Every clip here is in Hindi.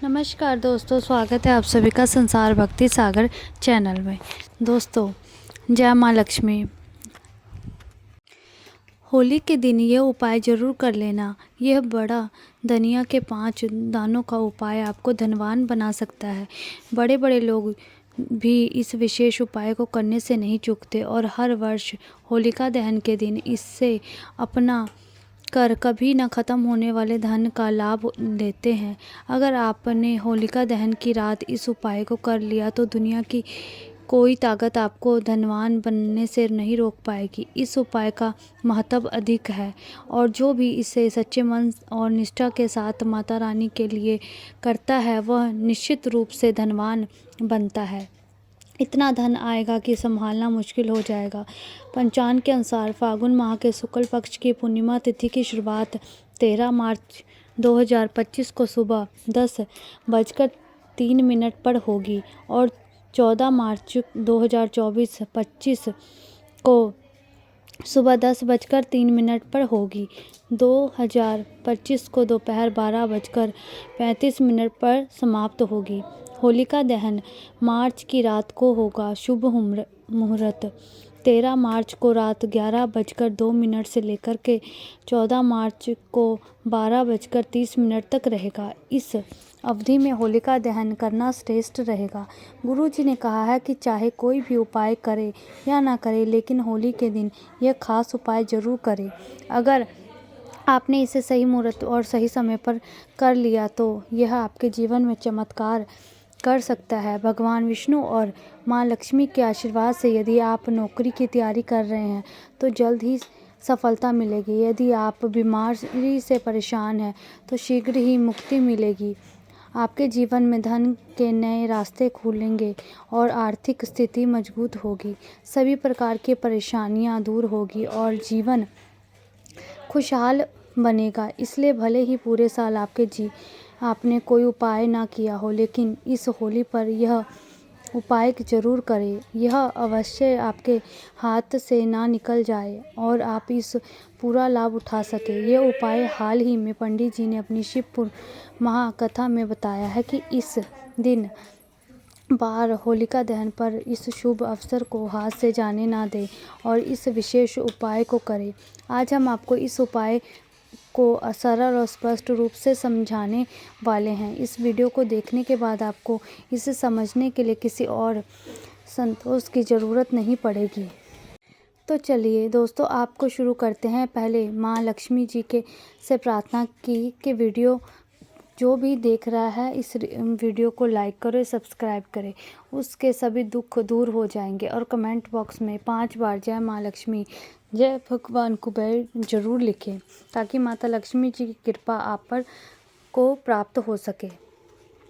नमस्कार दोस्तों, स्वागत है आप सभी का संसार भक्ति सागर चैनल में। दोस्तों, जय माँ लक्ष्मी। होली के दिन ये उपाय ज़रूर कर लेना। यह बड़ा धनिया के 5 दानों का उपाय आपको धनवान बना सकता है। बड़े बड़े लोग भी इस विशेष उपाय को करने से नहीं चूकते और हर वर्ष होलिका दहन के दिन इससे अपना कर कभी न ख़त्म होने वाले धन का लाभ लेते हैं। अगर आपने होलिका दहन की रात इस उपाय को कर लिया तो दुनिया की कोई ताकत आपको धनवान बनने से नहीं रोक पाएगी। इस उपाय का महत्व अधिक है और जो भी इसे सच्चे मन और निष्ठा के साथ माता रानी के लिए करता है वह निश्चित रूप से धनवान बनता है। इतना धन आएगा कि संभालना मुश्किल हो जाएगा। पंचांग के अनुसार फागुन माह के शुक्ल पक्ष की पूर्णिमा तिथि की शुरुआत 13 मार्च 2025 को सुबह 10:03 पर होगी और 14 मार्च 2024-25 को सुबह 10:03 पर होगी। 2025 को दोपहर 12:35 पर समाप्त होगी। होलिका दहन मार्च की रात को होगा। शुभ मुहूर्त 13 मार्च को रात 11:02 से लेकर के 14 मार्च को 12:30 तक रहेगा। इस अवधि में होलिका दहन करना श्रेष्ठ रहेगा। गुरुजी ने कहा है कि चाहे कोई भी उपाय करे या ना करे, लेकिन होली के दिन यह खास उपाय जरूर करे। अगर आपने इसे सही मुहूर्त और सही समय पर कर लिया तो यह आपके जीवन में चमत्कार कर सकता है। भगवान विष्णु और माँ लक्ष्मी के आशीर्वाद से यदि आप नौकरी की तैयारी कर रहे हैं तो जल्द ही सफलता मिलेगी। यदि आप बीमारी से परेशान हैं तो शीघ्र ही मुक्ति मिलेगी। आपके जीवन में धन के नए रास्ते खुलेंगे और आर्थिक स्थिति मजबूत होगी। सभी प्रकार की परेशानियां दूर होगी और जीवन खुशहाल बनेगा। इसलिए भले ही पूरे साल आपने कोई उपाय ना किया हो, लेकिन इस होली पर यह उपाय जरूर करें। यह अवश्य आपके हाथ से ना निकल जाए और आप इस पूरा लाभ उठा सके। ये उपाय हाल ही में पंडित जी ने अपनी शिव महाकथा में बताया है कि इस दिन बार होलिका दहन पर इस शुभ अवसर को हाथ से जाने ना दें और इस विशेष उपाय को करें। आज हम आपको इस उपाय को सरल और स्पष्ट रूप से समझाने वाले हैं। इस वीडियो को देखने के बाद आपको इसे समझने के लिए किसी और संतोष की ज़रूरत नहीं पड़ेगी। तो चलिए दोस्तों, आपको शुरू करते हैं। पहले माँ लक्ष्मी जी से प्रार्थना की कि वीडियो जो भी देख रहा है इस वीडियो को लाइक करें, सब्सक्राइब करें, उसके सभी दुख दूर हो जाएंगे। और कमेंट बॉक्स में 5 बार जय माँ लक्ष्मी, जय भगवान कुबेर जरूर लिखें ताकि माता लक्ष्मी जी की कृपा आप पर को प्राप्त हो सके।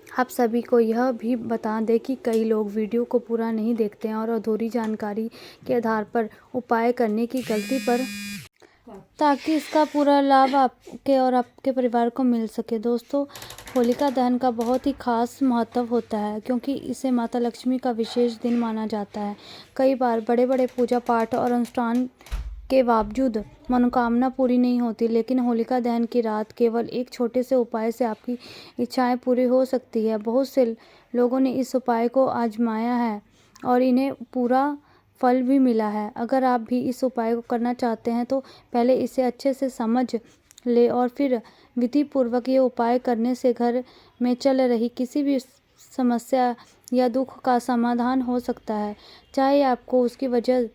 आप सभी को यह भी बता दें कि कई लोग वीडियो को पूरा नहीं देखते हैं और अधूरी जानकारी के आधार पर उपाय करने की गलती पर, ताकि इसका पूरा लाभ आपके और आपके परिवार को मिल सके। दोस्तों, होलिका दहन का बहुत ही खास महत्व होता है क्योंकि इसे माता लक्ष्मी का विशेष दिन माना जाता है। कई बार बड़े बड़े पूजा पाठ और अनुष्ठान के बावजूद मनोकामना पूरी नहीं होती, लेकिन होलिका दहन की रात केवल एक छोटे से उपाय से आपकी इच्छाएं पूरी हो सकती है। बहुत से लोगों ने इस उपाय को आजमाया है और इन्हें पूरा फल भी मिला है। अगर आप भी इस उपाय को करना चाहते हैं तो पहले इसे अच्छे से समझ ले और फिर विधि पूर्वक ये उपाय करने से घर में चल रही किसी भी समस्या या दुख का समाधान हो सकता है। चाहे आपको उसकी वजह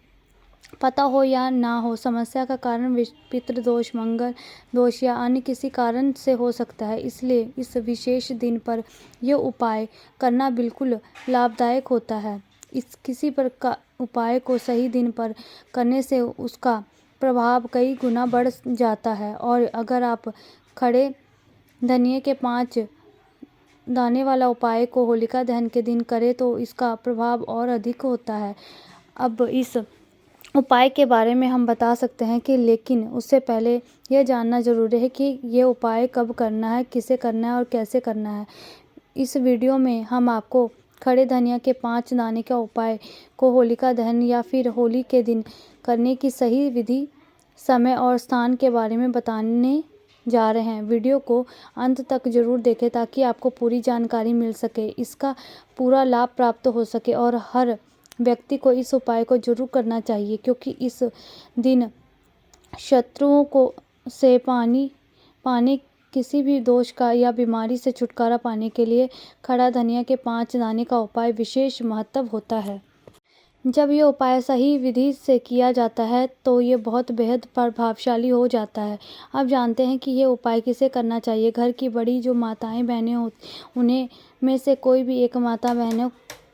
पता हो या ना हो, समस्या का कारण पितृ दोष, मंगल दोष या अन्य किसी कारण से हो सकता है। इसलिए इस विशेष दिन पर यह उपाय करना बिल्कुल लाभदायक होता है। किसी प्रकार उपाय को सही दिन पर करने से उसका प्रभाव कई गुना बढ़ जाता है और अगर आप खड़े धनिये के 5 दाने वाला उपाय को होलिका दहन के दिन करें तो इसका प्रभाव और अधिक होता है। अब इस उपाय के बारे में हम बता सकते हैं कि, लेकिन उससे पहले यह जानना जरूरी है कि ये उपाय कब करना है, किसे करना है और कैसे करना है। इस वीडियो में हम आपको खड़े धनिया के 5 दाने का उपाय को होलिका दहन या फिर होली के दिन करने की सही विधि, समय और स्थान के बारे में बताने जा रहे हैं। वीडियो को अंत तक ज़रूर देखें ताकि आपको पूरी जानकारी मिल सके, इसका पूरा लाभ प्राप्त हो सके और हर व्यक्ति को इस उपाय को ज़रूर करना चाहिए, क्योंकि इस दिन शत्रुओं को से पाने किसी भी दोष का या बीमारी से छुटकारा पाने के लिए खड़ा धनिया के 5 दाने का उपाय विशेष महत्व होता है। जब ये उपाय सही विधि से किया जाता है तो ये बहुत बेहद प्रभावशाली हो जाता है। अब जानते हैं कि ये उपाय किसे करना चाहिए। घर की बड़ी जो माताएं बहनें उन्हें में से कोई भी एक माता बहनों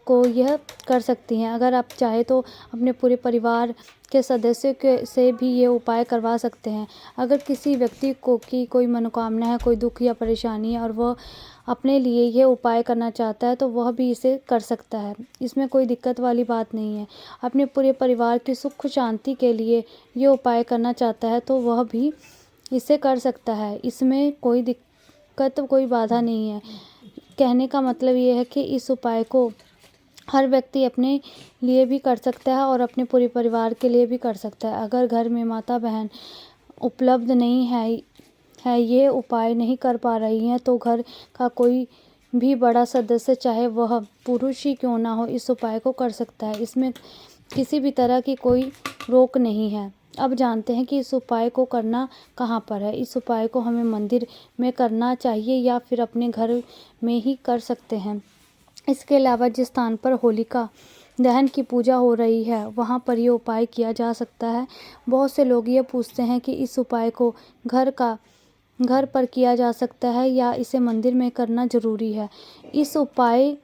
को यह कर सकती हैं। अगर आप चाहे तो अपने पूरे परिवार के सदस्यों के से भी ये उपाय करवा सकते हैं। अगर किसी व्यक्ति को की कोई मनोकामना है, कोई दुख या परेशानी है और वह अपने लिए ये उपाय करना चाहता है तो वह भी इसे कर सकता है। इसमें कोई दिक्कत वाली बात नहीं है। अपने पूरे परिवार की सुख शांति के लिए ये उपाय करना चाहता है तो वह भी इसे कर सकता है। इसमें कोई दिक्कत, कोई बाधा नहीं है। कहने का मतलब ये है कि इस उपाय को हर व्यक्ति अपने लिए भी कर सकता है और अपने पूरे परिवार के लिए भी कर सकता है। अगर घर में माता बहन उपलब्ध नहीं है ये उपाय नहीं कर पा रही हैं तो घर का कोई भी बड़ा सदस्य, चाहे वह पुरुष ही क्यों ना हो, इस उपाय को कर सकता है। इसमें किसी भी तरह की कोई रोक नहीं है। अब जानते हैं कि इस उपाय को करना कहाँ पर है। इस उपाय को हमें मंदिर में करना चाहिए या फिर अपने घर में ही कर सकते हैं। इसके अलावा जिस स्थान पर होलिका दहन की पूजा हो रही है वहाँ पर ये उपाय किया जा सकता है। बहुत से लोग ये पूछते हैं कि इस उपाय को घर पर किया जा सकता है या इसे मंदिर में करना ज़रूरी है। इस उपाय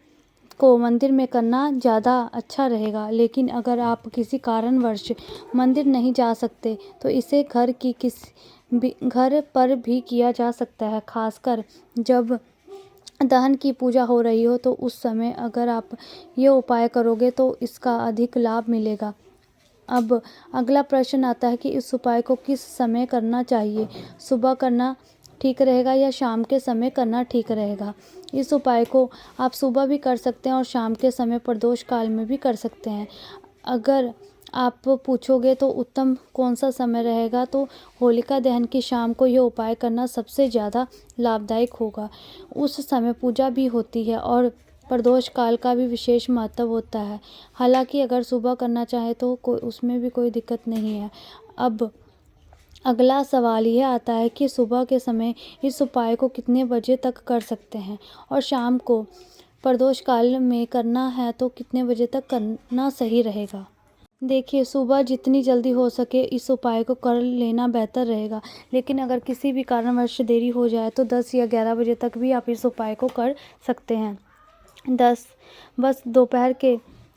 को मंदिर में करना ज़्यादा अच्छा रहेगा, लेकिन अगर आप किसी कारणवश मंदिर नहीं जा सकते तो इसे घर पर भी किया जा सकता है। खासकर जब दहन की पूजा हो रही हो तो उस समय अगर आप ये उपाय करोगे तो इसका अधिक लाभ मिलेगा। अब अगला प्रश्न आता है कि इस उपाय को किस समय करना चाहिए। सुबह करना ठीक रहेगा या शाम के समय करना ठीक रहेगा। इस उपाय को आप सुबह भी कर सकते हैं और शाम के समय प्रदोष काल में भी कर सकते हैं। अगर आप पूछोगे तो उत्तम कौन सा समय रहेगा, तो होलिका दहन की शाम को यह उपाय करना सबसे ज़्यादा लाभदायक होगा। उस समय पूजा भी होती है और प्रदोष काल का भी विशेष महत्व होता है। हालांकि अगर सुबह करना चाहे तो उसमें भी कोई दिक्कत नहीं है। अब अगला सवाल यह आता है कि सुबह के समय इस उपाय को कितने बजे तक कर सकते हैं और शाम को प्रदोष काल में करना है तो कितने बजे तक करना सही रहेगा। देखिए, सुबह जितनी जल्दी हो सके इस उपाय को कर लेना बेहतर रहेगा, लेकिन अगर किसी भी कारणवश देरी हो जाए तो 10 या 11 बजे तक भी आप इस उपाय को कर सकते हैं। बस दोपहर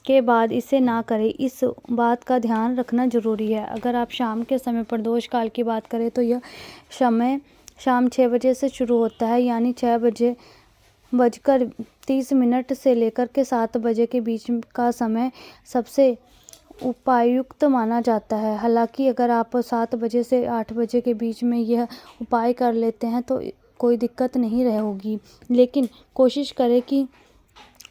के बाद इसे ना करें, इस बात का ध्यान रखना ज़रूरी है। अगर आप शाम के समय प्रदोष काल की बात करें तो यह समय शाम 6 बजे से शुरू होता है, यानी 6:30 से लेकर के 7 बजे के बीच का समय सबसे उपायुक्त माना जाता है। हालांकि अगर आप 7 बजे से 8 बजे के बीच में यह उपाय कर लेते हैं तो कोई दिक्कत नहीं होगी, लेकिन कोशिश करें कि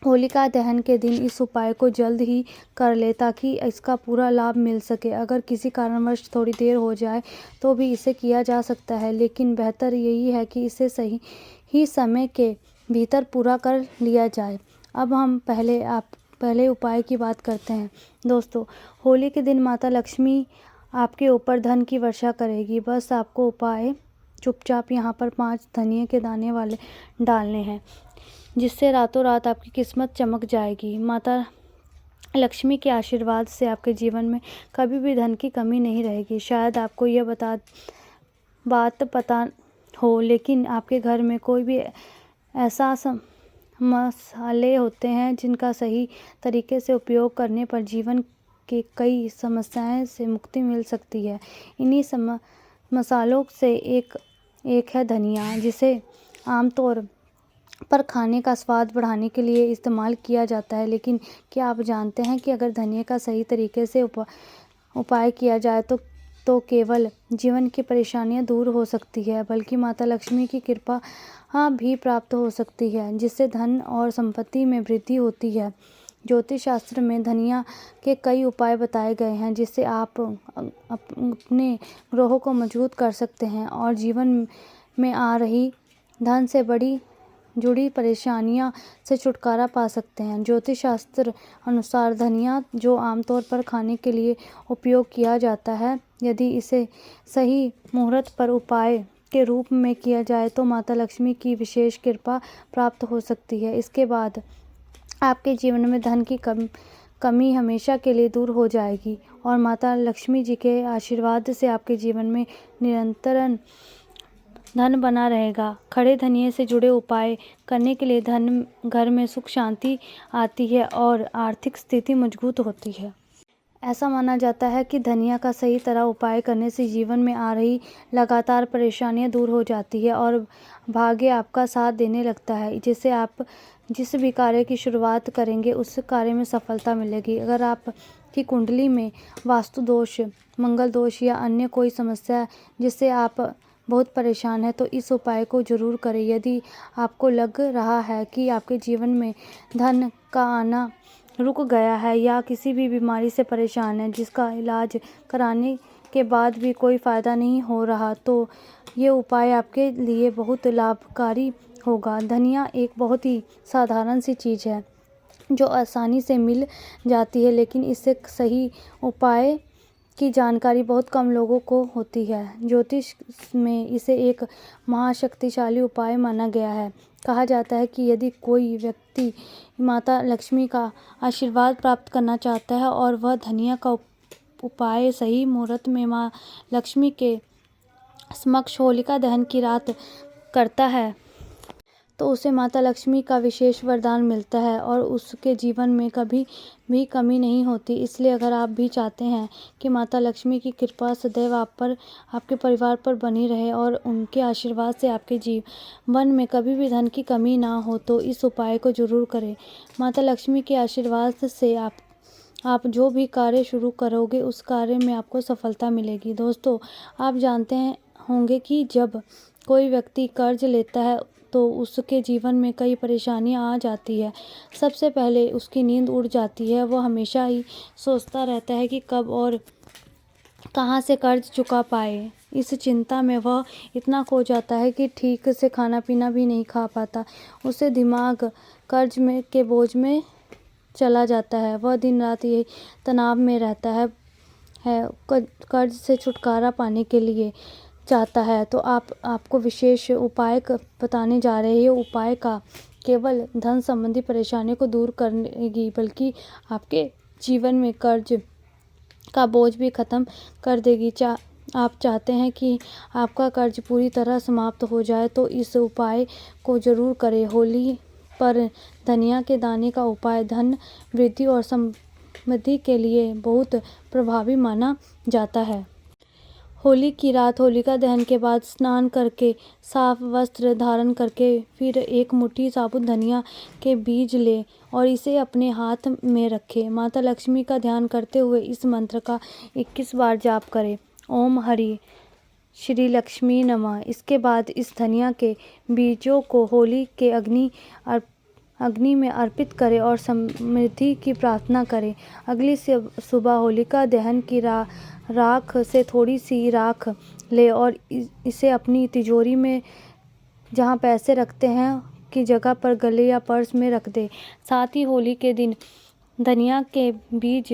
होलिका दहन के दिन इस उपाय को जल्द ही कर ले ताकि इसका पूरा लाभ मिल सके। अगर किसी कारणवश थोड़ी देर हो जाए तो भी इसे किया जा सकता है, लेकिन बेहतर यही है कि इसे सही ही समय के भीतर पूरा कर लिया जाए। अब हम पहले उपाय की बात करते हैं। दोस्तों, होली के दिन माता लक्ष्मी आपके ऊपर धन की वर्षा करेगी। बस आपको उपाय चुपचाप यहाँ पर 5 धनिये के दाने वाले डालने हैं, जिससे रातों रात आपकी किस्मत चमक जाएगी। माता लक्ष्मी के आशीर्वाद से आपके जीवन में कभी भी धन की कमी नहीं रहेगी। शायद आपको यह बात पता हो, लेकिन आपके घर में कोई भी ऐसा मसाले होते हैं जिनका सही तरीके से उपयोग करने पर जीवन के कई समस्याएं से मुक्ति मिल सकती है। इन्हीं मसालों से एक है धनिया, जिसे आमतौर पर खाने का स्वाद बढ़ाने के लिए इस्तेमाल किया जाता है। लेकिन क्या आप जानते हैं कि अगर धनिया का सही तरीके से उपाय किया जाए तो केवल जीवन की परेशानियां दूर हो सकती है, बल्कि माता लक्ष्मी की कृपा भी प्राप्त हो सकती है, जिससे धन और संपत्ति में वृद्धि होती है। ज्योतिष शास्त्र में धनिया के कई उपाय बताए गए हैं जिससे आप अपने ग्रहों को मजबूत कर सकते हैं और जीवन में आ रही धन से बड़ी जुड़ी परेशानियां से छुटकारा पा सकते हैं। ज्योतिष शास्त्र अनुसार धनिया, जो आमतौर पर खाने के लिए उपयोग किया जाता है, यदि इसे सही मुहूर्त पर उपाय के रूप में किया जाए तो माता लक्ष्मी की विशेष कृपा प्राप्त हो सकती है। इसके बाद आपके जीवन में धन की कमी हमेशा के लिए दूर हो जाएगी और माता लक्ष्मी जी के आशीर्वाद से आपके जीवन में निरंतर धन बना रहेगा। खड़े धनिये से जुड़े उपाय करने के लिए धन घर में सुख शांति आती है और आर्थिक स्थिति मजबूत होती है। ऐसा माना जाता है कि धनिया का सही तरह उपाय करने से जीवन में आ रही लगातार परेशानियां दूर हो जाती है और भाग्य आपका साथ देने लगता है, जिससे आप जिस भी कार्य की शुरुआत करेंगे उस कार्य में सफलता मिलेगी। अगर आपकी कुंडली में वास्तु दोष, मंगल दोष या अन्य कोई समस्या जिससे आप बहुत परेशान है तो इस उपाय को जरूर करें। यदि आपको लग रहा है कि आपके जीवन में धन का आना रुक गया है या किसी भी बीमारी से परेशान है जिसका इलाज कराने के बाद भी कोई फ़ायदा नहीं हो रहा, तो ये उपाय आपके लिए बहुत लाभकारी होगा। धनिया एक बहुत ही साधारण सी चीज़ है जो आसानी से मिल जाती है, लेकिन इससे सही उपाय की जानकारी बहुत कम लोगों को होती है। ज्योतिष में इसे एक महाशक्तिशाली उपाय माना गया है। कहा जाता है कि यदि कोई व्यक्ति माता लक्ष्मी का आशीर्वाद प्राप्त करना चाहता है और वह धनिया का उपाय सही मुहूर्त में मां लक्ष्मी के समक्ष होलिका दहन की रात करता है तो उसे माता लक्ष्मी का विशेष वरदान मिलता है और उसके जीवन में कभी भी कमी नहीं होती। इसलिए अगर आप भी चाहते हैं कि माता लक्ष्मी की कृपा सदैव आप पर, आपके परिवार पर बनी रहे और उनके आशीर्वाद से आपके जीवन में कभी भी धन की कमी ना हो, तो इस उपाय को जरूर करें। माता लक्ष्मी के आशीर्वाद से आप जो भी कार्य शुरू करोगे उस कार्य में आपको सफलता मिलेगी। दोस्तों, आप जानते होंगे कि जब कोई व्यक्ति कर्ज लेता है तो उसके जीवन में कई परेशानियां आ जाती है। सबसे पहले उसकी नींद उड़ जाती है। वह हमेशा ही सोचता रहता है कि कब और कहां से कर्ज चुका पाए। इस चिंता में वह इतना खो जाता है कि ठीक से खाना पीना भी नहीं खा पाता। उससे दिमाग कर्ज के बोझ में चला जाता है। वह दिन रात यही तनाव में रहता है कर्ज से छुटकारा पाने के लिए चाहता है। तो आपको विशेष उपाय बताने जा रहे हैं। ये उपाय का केवल धन संबंधी परेशानी को दूर करेगी, बल्कि आपके जीवन में कर्ज का बोझ भी खत्म कर देगी। आप चाहते हैं कि आपका कर्ज पूरी तरह समाप्त हो जाए तो इस उपाय को जरूर करें। होली पर धनिया के दाने का उपाय धन वृद्धि और समृद्धि के लिए बहुत प्रभावी माना जाता है। होली की रात होलिका दहन के बाद स्नान करके साफ वस्त्र धारण करके फिर एक मुट्ठी साबुत धनिया के बीज ले और इसे अपने हाथ में रखें। माता लक्ष्मी का ध्यान करते हुए इस मंत्र का 21 बार जाप करें। ओम हरि श्री लक्ष्मी नमः। इसके बाद इस धनिया के बीजों को होली के अग्नि में अर्पित करें और समृद्धि की प्रार्थना करें। अगली सुबह होलिका दहन की राख से थोड़ी सी राख ले और इसे अपनी तिजोरी में, जहां पैसे रखते हैं, की जगह पर गले या पर्स में रख दे। साथ ही होली के दिन धनिया के बीज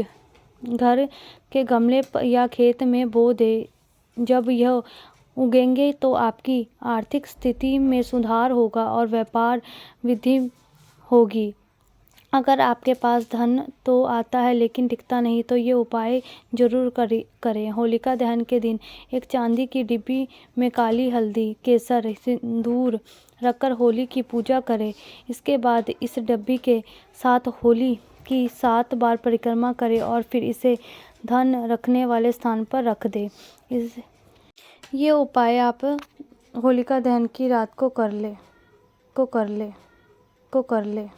घर के गमले या खेत में बो दे। जब यह उगेंगे तो आपकी आर्थिक स्थिति में सुधार होगा और व्यापार वृद्धि होगी। अगर आपके पास धन तो आता है लेकिन टिकता नहीं तो ये उपाय जरूर करें। होलिका दहन के दिन एक चांदी की डिब्बी में काली हल्दी, केसर, सिंदूर रखकर होली की पूजा करें। इसके बाद इस डिब्बी के साथ होली की 7 बार परिक्रमा करें और फिर इसे धन रखने वाले स्थान पर रख दें। ये उपाय आप होलिका दहन की रात को कर ले।